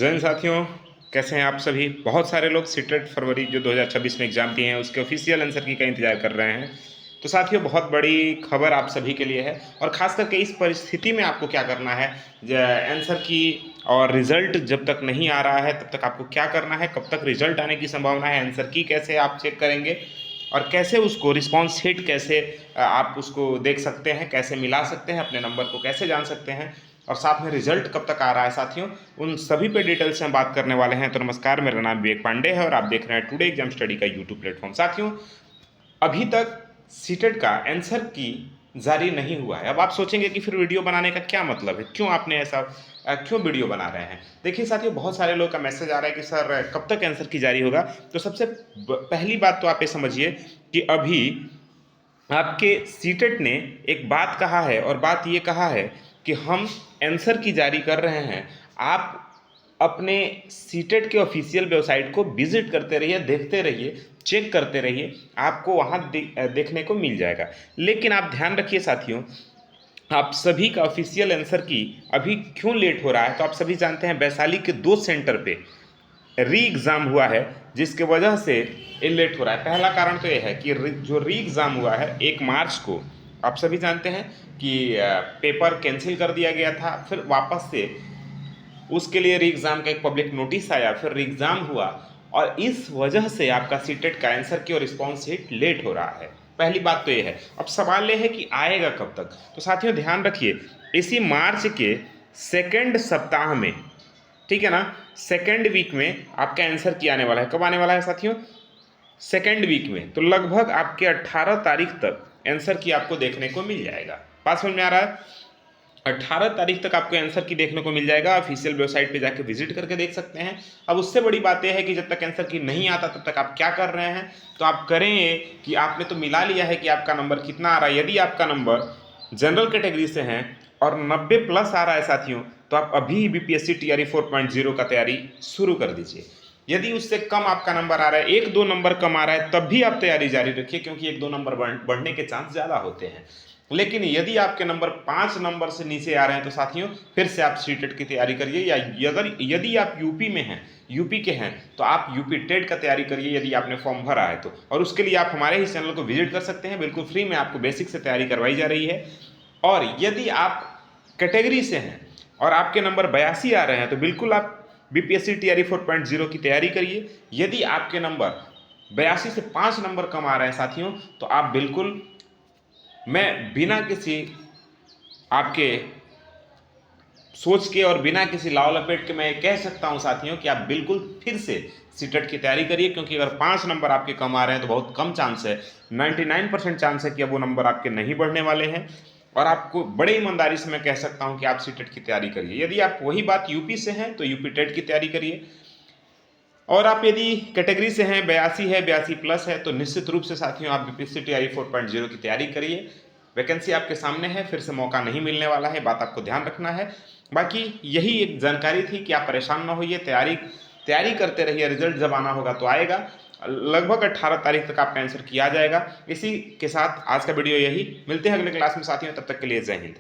जय हिंद साथियों, कैसे हैं आप सभी। बहुत सारे लोग सीटेट फरवरी जो 2026 में एग्ज़ाम दिए हैं उसके ऑफिशियल आंसर की का इंतजार कर रहे हैं। तो साथियों, बहुत बड़ी खबर आप सभी के लिए है और ख़ास करके इस परिस्थिति में आपको क्या करना है। आंसर की और रिज़ल्ट जब तक नहीं आ रहा है तब तक आपको क्या करना है, कब तक रिज़ल्ट आने की संभावना है, आंसर की कैसे आप चेक करेंगे और कैसे उसको रिस्पॉन्स शीट कैसे आप उसको देख सकते हैं, कैसे मिला सकते हैं, अपने नंबर को कैसे जान सकते हैं और साथ में रिजल्ट कब तक आ रहा है साथियों, उन सभी पे डिटेल से हम बात करने वाले हैं। तो नमस्कार, मेरा नाम विवेक पांडे है और आप देख रहे हैं टुडे एग्जाम स्टडी का यूट्यूब प्लेटफॉर्म। साथियों, अभी तक सीटेट का आंसर की जारी नहीं हुआ है। अब आप सोचेंगे कि फिर वीडियो बनाने का क्या मतलब है, क्यों आपने ऐसा क्यों वीडियो बना रहे हैं। देखिए साथियों, बहुत सारे लोग का मैसेज आ रहा है कि सर कब तक आंसर की जारी होगा। तो सबसे पहली बात तो आप ये समझिए कि अभी आपके सीटेट ने एक बात कहा है और बात ये कहा है कि हम आंसर की जारी कर रहे हैं। आप अपने सीटेट के ऑफिशियल वेबसाइट को विजिट करते रहिए, देखते रहिए, चेक करते रहिए, आपको वहाँ देखने को मिल जाएगा। लेकिन आप ध्यान रखिए साथियों, आप सभी का ऑफिशियल आंसर की अभी क्यों लेट हो रहा है। तो आप सभी जानते हैं वैशाली के 2 सेंटर पे री एग्ज़ाम हुआ है जिसके वजह से ये लेट हो रहा है। पहला कारण तो ये है कि जो री एग्ज़ाम हुआ है 1 मार्च को, आप सभी जानते हैं कि पेपर कैंसिल कर दिया गया था, फिर वापस से उसके लिए री एग्ज़ाम का एक पब्लिक नोटिस आया, फिर री एग्ज़ाम हुआ और इस वजह से आपका सीटेट का आंसर की और रिस्पॉन्स शीट लेट हो रहा है। पहली बात तो ये है। अब सवाल ये है कि आएगा कब तक। तो साथियों ध्यान रखिए, इसी मार्च के सेकेंड सप्ताह में, ठीक है ना, सेकेंड वीक में आपका आंसर की आने वाला है। कब आने वाला है साथियों? सेकेंड वीक में। तो लगभग आपके 18 तारीख तक आंसर की आपको देखने को मिल जाएगा। बात समझ में आ रहा है? 18 तारीख तक आपको आंसर की देखने को मिल जाएगा। ऑफिशियल वेबसाइट पे जाके विजिट करके देख सकते हैं। अब उससे बड़ी बात यह है कि जब तक आंसर की नहीं आता तब तक आप क्या कर रहे हैं। तो आप करें ये कि आपने तो मिला लिया है कि आपका नंबर कितना आ रहा है। यदि आपका नंबर जनरल कैटेगरी से है और 90 प्लस आ रहा है साथियों, तो आप अभी बीपीएससी टीआरई 4.0 का तैयारी शुरू कर दीजिए। यदि उससे कम आपका नंबर आ रहा है, 1-2 नंबर कम आ रहा है, तब भी आप तैयारी जारी रखिए, क्योंकि 1-2 नंबर बढ़ने के चांस ज़्यादा होते हैं। लेकिन यदि आपके नंबर 5 नंबर से नीचे आ रहे हैं तो साथियों फिर से आप सीटेट की तैयारी करिए। या अगर यदि आप यूपी में हैं, यूपी के हैं, तो आप यूपी टेट का तैयारी करिए यदि आपने फॉर्म भरा है तो। और उसके लिए आप हमारे ही चैनल को विजिट कर सकते हैं, बिल्कुल फ्री में आपको बेसिक से तैयारी करवाई जा रही है। और यदि आप कैटेगरी से हैं और आपके नंबर 82 आ रहे हैं तो बिल्कुल आप बीपीएससी टीआरई 4.0 की तैयारी करिए। यदि आपके नंबर 82 से 5 नंबर कम आ रहे हैं साथियों, तो आप बिल्कुल, मैं बिना किसी आपके सोच के और बिना किसी लाव लपेट के मैं कह सकता हूं साथियों कि आप बिल्कुल फिर से सीटेट की तैयारी करिए। क्योंकि अगर 5 नंबर आपके कम आ रहे हैं तो बहुत कम चांस है, 99% चांस है कि अब वो नंबर आपके नहीं बढ़ने वाले हैं। और आपको बड़े ईमानदारी से मैं कह सकता हूं कि आप सीटेट की तैयारी करिए। यदि आप वही बात यूपी से हैं तो यूपी टेट की तैयारी करिए। और आप यदि कैटेगरी से हैं, 82 है, 82 प्लस है, तो निश्चित रूप से साथियों आप बीपीएससी टीआरई 4.0 की तैयारी करिए। वैकेंसी आपके सामने है, फिर से मौका नहीं मिलने वाला है, बात आपको ध्यान रखना है। बाकी यही एक जानकारी थी कि आप परेशान ना होइए, तैयारी करते रहिए। रिजल्ट जब आना होगा तो आएगा। लगभग 18 तारीख तक आपका आंसर किया जाएगा। इसी के साथ आज का वीडियो यही, मिलते हैं अगले क्लास में साथियों, तब तक के लिए जय हिंद।